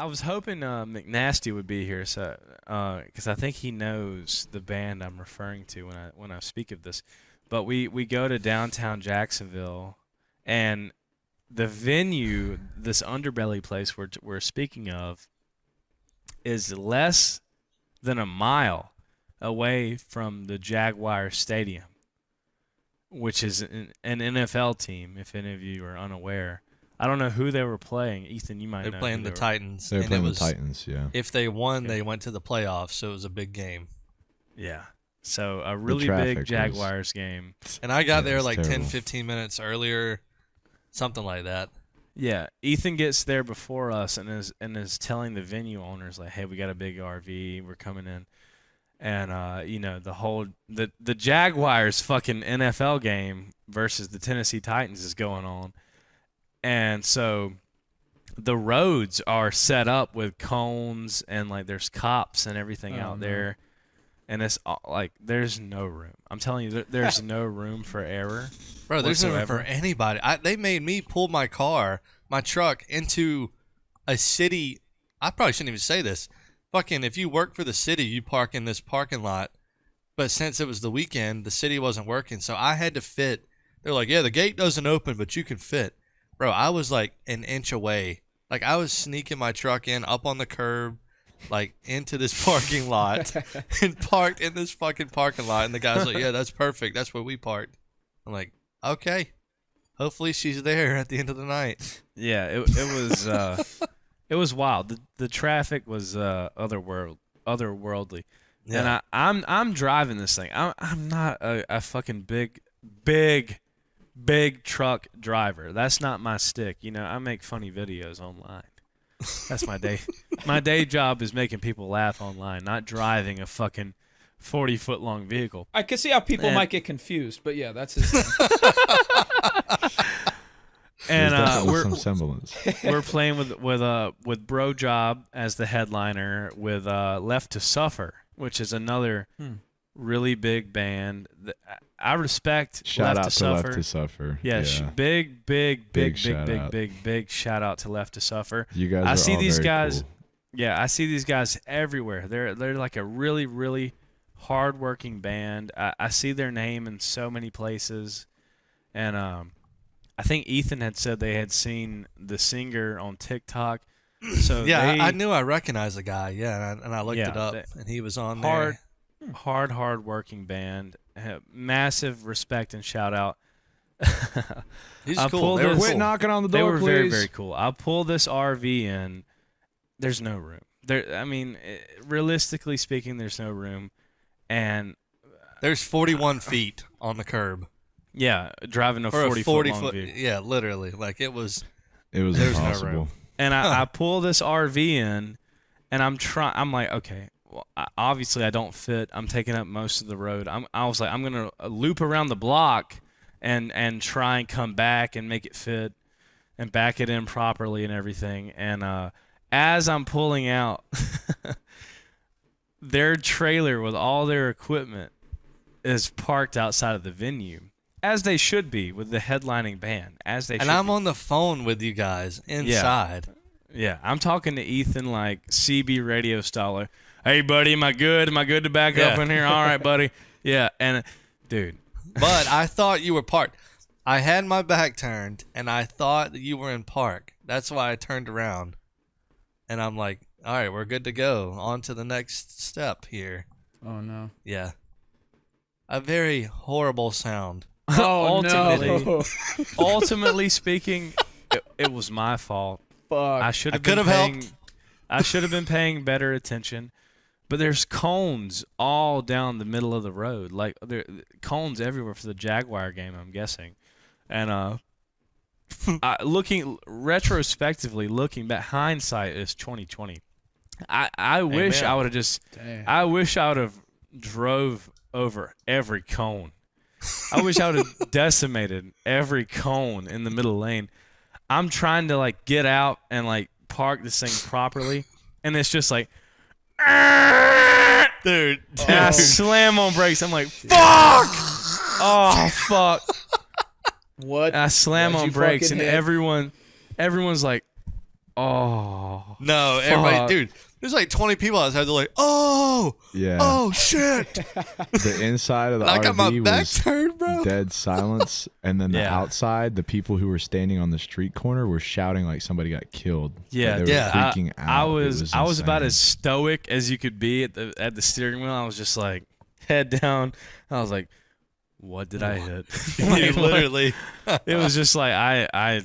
was hoping McNasty would be here, so because I think he knows the band I'm referring to when I speak of this. But we go to downtown Jacksonville, and the venue, this Underbelly place we're speaking of, is less than a mile away from the Jaguar Stadium, which is an NFL team, if any of you are unaware. I don't know who they were playing. Ethan, you might know. They're playing the Titans. They're playing the Titans, yeah. If they won, they went to the playoffs, so it was a big game. Yeah. So a really big Jaguars game. And I got there like terrible. 10, 15 minutes earlier, something like that. Yeah, Ethan gets there before us and is telling the venue owners like, "Hey, we got a big RV. We're coming in." And the Jaguars fucking NFL game versus the Tennessee Titans is going on. And so the roads are set up with cones and like there's cops and everything out there. And it's like there's no room. I'm telling you, there's no room for error. Bro, there's no room whatsoever. for anybody. They made me pull my truck into a city. I probably shouldn't even say this. Fucking, if you work for the city, you park in this parking lot. But since it was the weekend, the city wasn't working, so I had to fit. They're like, yeah, the gate doesn't open, but you can fit. Bro, I was like an inch away. Like, I was sneaking my truck in up on the curb, like into this parking lot, and parked in this fucking parking lot. And the guy's like, yeah, that's perfect. That's where we parked. I'm like, okay. Hopefully she's there at the end of the night. Yeah, it was it was wild. The traffic was otherworldly. Yeah. And I'm driving this thing. I'm not a fucking big truck driver. That's not my stick. You know, I make funny videos online. That's my day. My day job is making people laugh online, not driving a fucking 40-foot long vehicle. I can see how people might get confused, but yeah, that's his thing. And definitely some semblance. we're playing with Bro Job as the headliner, with Left to Suffer, which is another really big band. I respect Shout Left out to to Suffer. Left to Suffer. Yeah, big shout shout out to Left to Suffer. You guys I are see all these very guys. cool. Yeah, I see these guys everywhere. They're like a really, really hard-working band. I see their name in so many places, and I think Ethan had said they had seen the singer on TikTok. So Yeah, I knew I recognized the guy. Yeah, and I looked Yeah, it up, and he was on hard, there. hard-working band. Massive respect and shout out. He's I cool. pulled They were this- Quit cool. knocking on the door, They were please. very, very cool. I pull this RV in. There's no room. Realistically speaking, there's no room. And There's 41 feet on the curb. yeah, driving a Or 40-foot long 40-foot. vehicle. Yeah, literally. Like, it was. It was There's no impossible. room. And I pull this RV in, and I'm like, okay, well, obviously I don't fit. I'm taking up most of the road. I was like, I'm gonna loop around the block and try and come back and make it fit and back it in properly and everything. And as I'm pulling out, their trailer with all their equipment is parked outside of the venue, as they should be with the headlining band. And I'm on the phone with you guys inside. Yeah, I'm talking to Ethan like CB radio style. Like, hey, buddy, am I good? Am I good to back up Yeah. in here? All right, buddy. Yeah, and dude, But I thought you were parked. I had my back turned, and I thought that you were in park. That's why I turned around. And I'm like, all right, we're good to go. On to the next step here. Oh no. Yeah. A very horrible sound. Oh ultimately, no. ultimately speaking, it was my fault. Fuck. I should I have could been have paying. helped. I should have been paying better attention. But there's cones all down the middle of the road, like there cones everywhere for the Jaguar game, I'm guessing. And looking retrospectively, looking back, hindsight is 2020. I wish Amen. I would have just. Damn. I wish I would have drove over every cone. I wish I would have decimated every cone in the middle lane. I'm trying to like get out and like park this thing properly, and it's just like, Dude. and I slam on brakes. I'm like, fuck! Oh fuck! What? And I slam What'd on you brakes, fucking and hit? everyone's like, oh. No, everybody, Fuck. dude. There's like 20 people outside. They're like, oh, Yeah. oh shit. The inside of the I got my RV back was turned, bro. dead silence, and then the Yeah. outside, the people who were standing on the street corner were shouting like somebody got killed. Yeah, Like, they were yeah. freaking out. I It was about insane. as stoic as you could be at the steering wheel. I was just like head down. I was like, what did I hit? You literally. It was just like I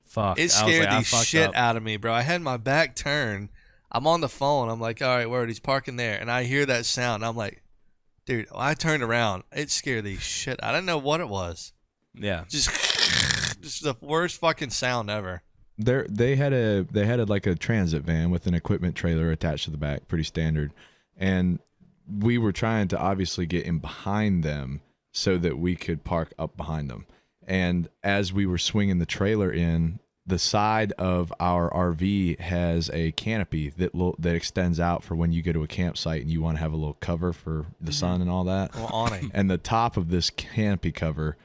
fuck. It I was scared like, I the fucked shit up. out of me, bro. I had my back turned. I'm on the phone. I'm like, all right, word, he's parking there. And I hear that sound. I'm like, dude, I turned around. It scared the shit. I didn't know what it was. Yeah. Just the worst fucking sound ever. They had like a transit van with an equipment trailer attached to the back, pretty standard, and we were trying to obviously get in behind them so that we could park up behind them. And as we were swinging the trailer in, the side of our RV has a canopy that extends out for when you go to a campsite and you want to have a little cover for the sun and all that. Well, awning. And the top of this canopy cover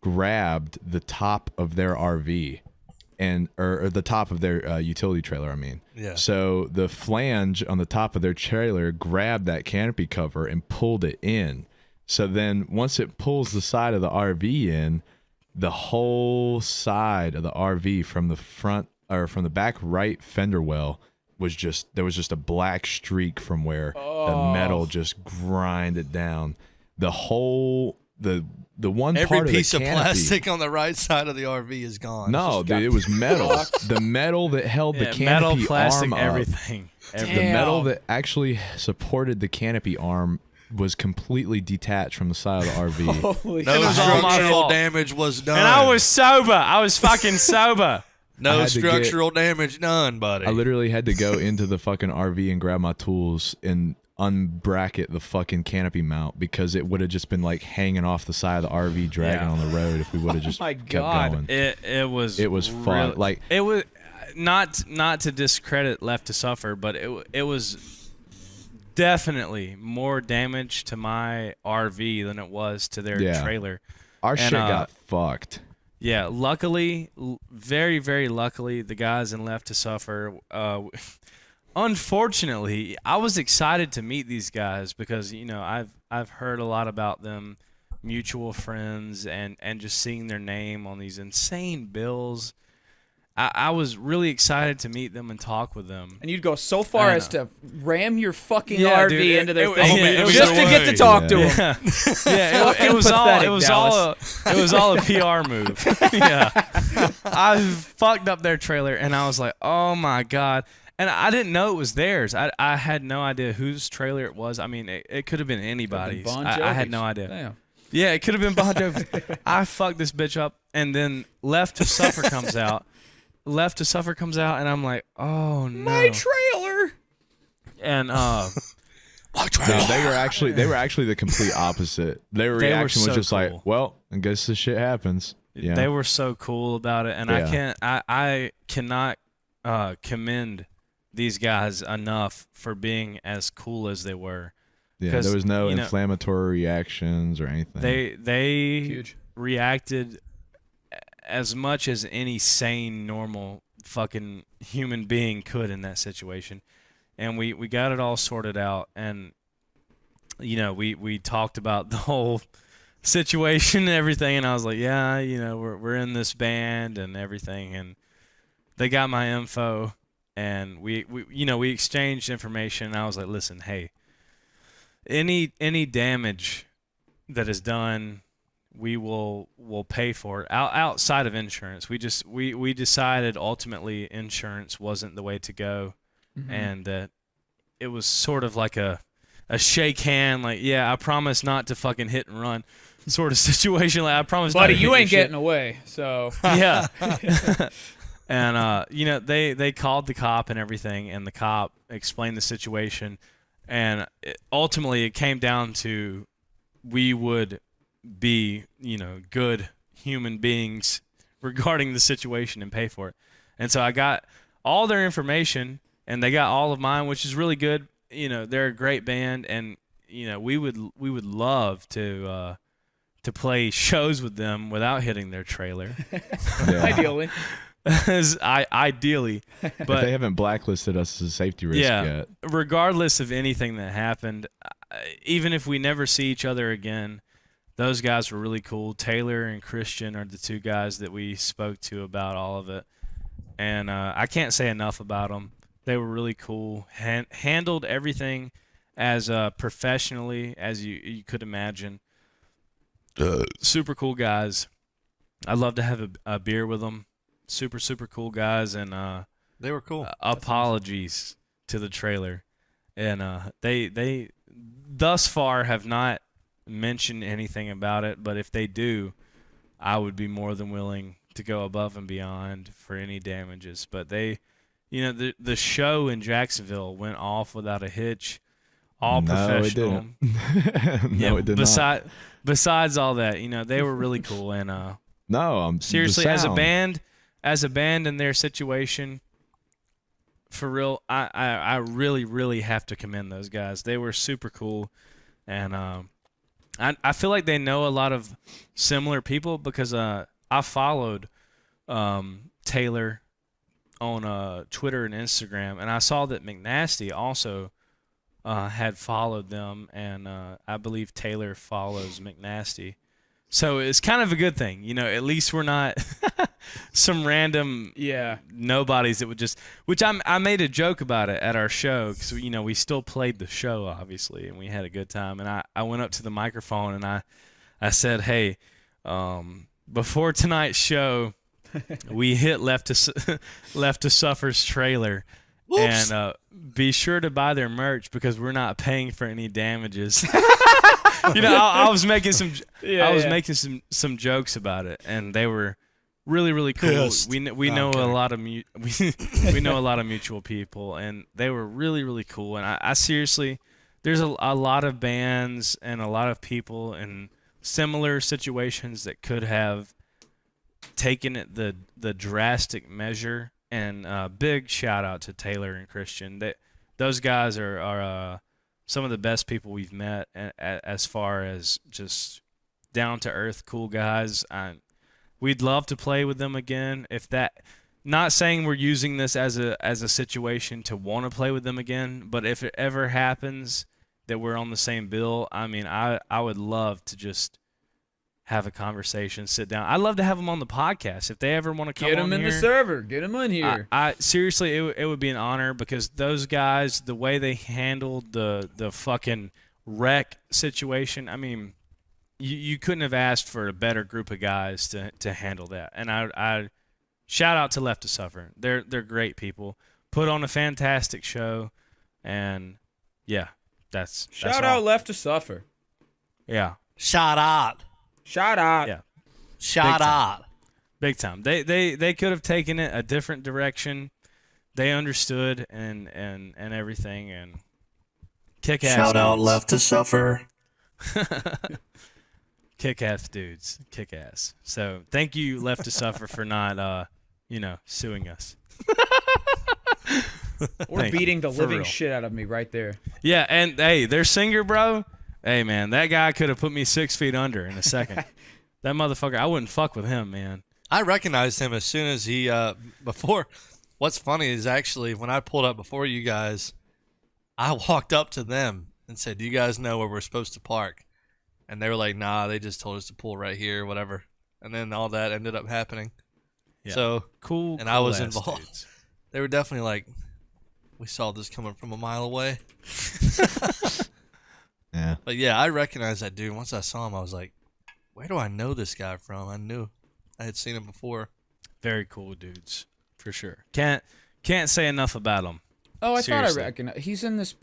grabbed the top of their RV or the top of their utility trailer, I mean. Yeah. So the flange on the top of their trailer grabbed that canopy cover and pulled it in. So then once it pulls the side of the RV in, the whole side of the RV from the front or from the back right fender well was there was just a black streak from where the metal just grinded down. The whole the one Every part piece of of the canopy, plastic on the right side of the RV is gone. No, Just dude, got it was metal. The metal that held the Yeah, canopy metal, plastic, arm up, everything. the metal Damn. that actually supported the canopy arm was completely detached from the side of the RV. Holy No It was all my structural fault. damage was done. And I was sober. I was fucking sober. I no had to get- structural damage done, buddy. I literally had to go into the fucking RV and grab my tools and unbracket the fucking canopy mount because it would have just been like hanging off the side of the RV dragging Yeah. on the road if we would have just my kept God. going. It was fun. really- Like it was not to discredit Left to Suffer, but it was definitely more damage to my RV than it was to their Yeah. trailer. our and, shit got fucked. Yeah, luckily, very, very luckily, the guys in Left to Suffer. Unfortunately, I was excited to meet these guys because I've heard a lot about them, mutual friends, and just seeing their name on these insane bills. I was really excited to meet them and talk with them. And you'd go so far I as know. to ram your fucking Yeah, RV dude, into their it- thing yeah, it was just to no get way. to talk to them. Yeah, yeah. It Fucking was all. pathetic, It was Dallas. all. It was all a PR move. Yeah, I fucked up their trailer, and I was like, "Oh my god!" And I didn't know it was theirs. I had no idea whose trailer it was. I mean, it could have been anybody's. Bon I had Jovi's. no idea. Damn. Yeah, it could have been Bon Jovi. I fucked this bitch up, and then Left to Suffer comes out. Left to Suffer comes out, and I'm like, "Oh no!" My trailer. And No, they were actually the complete opposite. Their They were reaction was so just cool. like, "Well, I guess this shit happens." Yeah. They were so cool about it, and Yeah. I cannot commend these guys enough for being as cool as they were. Yeah, 'cause, there was no you know, inflammatory reactions or anything. They Huge. reacted as much as any sane, normal fucking human being could in that situation, and we got it all sorted out, and we talked about the whole situation and everything, and I was like, yeah, we're in this band and everything, and they got my info, and we exchanged information, and I was like, listen, hey, any damage that is done, we'll pay for it outside of insurance. We decided ultimately insurance wasn't the way to go, and that it was sort of like a shake hand, like, yeah, I promise not to fucking hit and run sort of situation. Like, I promise, Buddy, not to you hit ain't your shit. getting away. So Yeah. And they called the cop and everything, and the cop explained the situation, and ultimately it came down to we would be good human beings regarding the situation and pay for it. And so I got all their information, and they got all of mine, which is really good. They're a great band, and we would love to play shows with them without hitting their trailer. Yeah. ideally, Ideally, If they but haven't blacklisted us as a safety risk yeah, yet. regardless of anything that happened, even if we never see each other again, those guys were really cool. Taylor and Christian are the two guys that we spoke to about all of it, and I can't say enough about them. They were really cool. Handled everything as professionally as you could imagine. Super cool guys. I'd love to have a beer with them. Super cool guys, and They were cool. apologies to the trailer, and they thus far have not mentioned anything about it. But if they do, I would be more than willing to go above and beyond for any damages. But they, the show in Jacksonville went off without a hitch, all professional. No, it did not. Besides all that, they were really cool, and No, seriously, the as sound. a band in their situation, for real, I really have to commend those guys. They were super cool, and I feel like they know a lot of similar people because I followed Taylor on Twitter and Instagram, and I saw that McNasty also had followed them, and I believe Taylor follows McNasty. So it's kind of a good thing, at least we're not some random nobodies that would just, which I made a joke about it at our show because, we still played the show, obviously, and we had a good time. And I went up to the microphone and I said, hey, before tonight's show, we hit Left to Suffer's trailer. Whoops. And be sure to buy their merch because we're not paying for any damages. I was making making some jokes about it, and they were really cool. Pissed. We know a lot of we know a lot of mutual people, and they were really cool. And I seriously, there's a lot of bands and a lot of people in similar situations that could have taken it the drastic measure. And big shout out to Taylor and Christian. Those guys are some of the best people we've met as far as just down to earth, cool guys. We'd love to play with them again. Not saying we're using this as a situation to want to play with them again, but if it ever happens that we're on the same bill, I would love to just have a conversation, sit down. I'd love to have them on the podcast if they ever want to come Get on them in here. the server. Get them in here. I seriously, it would be an honor because those guys, the way they handled the fucking wreck situation, you couldn't have asked for a better group of guys to handle that. And I shout out to Left to Suffer. They're great people. Put on a fantastic show, and yeah, that's Shout all. out Left to Suffer. Yeah, Shot out. Shout out. yeah. Shot Big time. out. Big time. They could have taken it a different direction. They understood and everything, and kick ass. Shout out dudes. Left to Suffer. Kick ass dudes. Kick ass. So thank you, Left to Suffer, for not suing us. Or Thank you, beating the for living real. shit out of me right there. Yeah, and hey, their singer, bro. Hey man, that guy could have put me 6 feet under in a second. That motherfucker, I wouldn't fuck with him, man. I recognized him as soon as he before. What's funny is actually when I pulled up before you guys, I walked up to them and said, "Do you guys know where we're supposed to park?" And they were like, "Nah, they just told us to pull right here, whatever." And then all that ended up happening. Yeah. So Cool. And I was cool-ass involved. dudes. they were definitely like, "We saw this coming from a mile away." Yeah. But yeah, I recognized that dude. Once I saw him, I was like, "Where do I know this guy from?" I knew I had seen him before. Very cool dudes, for sure. Can't say enough about them. Oh, I Seriously. thought I recognized. He's in this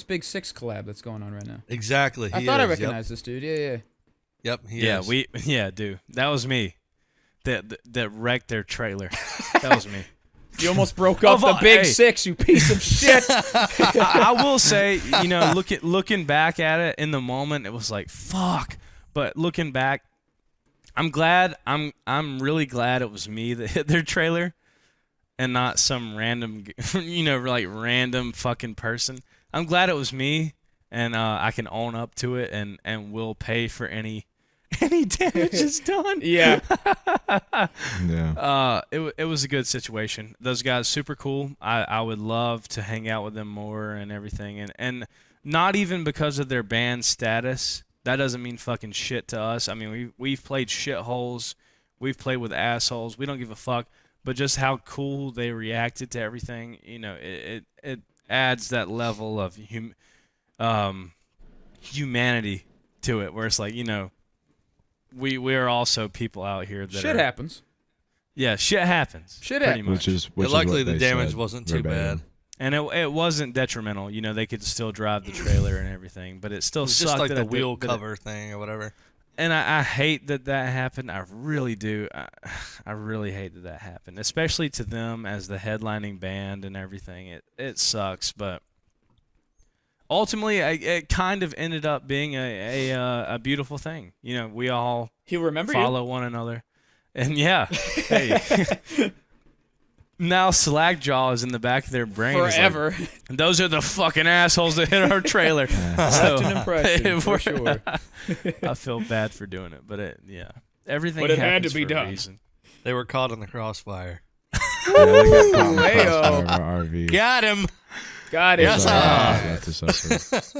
Big Six collab that's going on right now. Exactly. I he thought I is, yep. recognized this dude. Yeah. Yep, he is. Dude, that was me. That wrecked their trailer. That was me. You almost broke up the Big Hey. Six, you piece of shit. I will say, looking back at it in the moment, it was like fuck. But looking back, I'm glad. I'm really glad it was me that hit their trailer, and not some random, random fucking person. I'm glad it was me, and I can own up to it, and will pay for any any damage is done. Yeah. Yeah. It was a good situation. Those guys super cool. I would love to hang out with them more and everything, and not even because of their band status. That doesn't mean fucking shit to us. I mean, we've played shitholes, we've played with assholes. We don't give a fuck. But just how cool they reacted to everything, you know, it adds that level of humanity to it, where it's like, you know, we're also people out here that Shit happens. Yeah, shit happens. Shit pretty happens. much. Luckily, what the they damage said wasn't too verbatim. bad. And it wasn't detrimental. You know, they could still drive the trailer and everything, but it still It was sucked just like that the it did- wheel that it- cover thing or whatever. And I hate that happened. I really do. I really hate that happened, especially to them as the headlining band and everything. It sucks, but ultimately, it kind of ended up being a beautiful thing. You know, we all He'll remember follow one another, and yeah, hey. Now Slackjaw is in the back of their brain. you It's like, forever. those are the fucking assholes that hit our trailer. Left an impression, for sure. I feel bad for doing it, but everything But it had happens to be for a done. reason. They were caught in the crossfire. Yeah, they got caught in the Heyo. crossfire of our RV. Got him. Got it. Yes, Sorry, sir. I got this up first.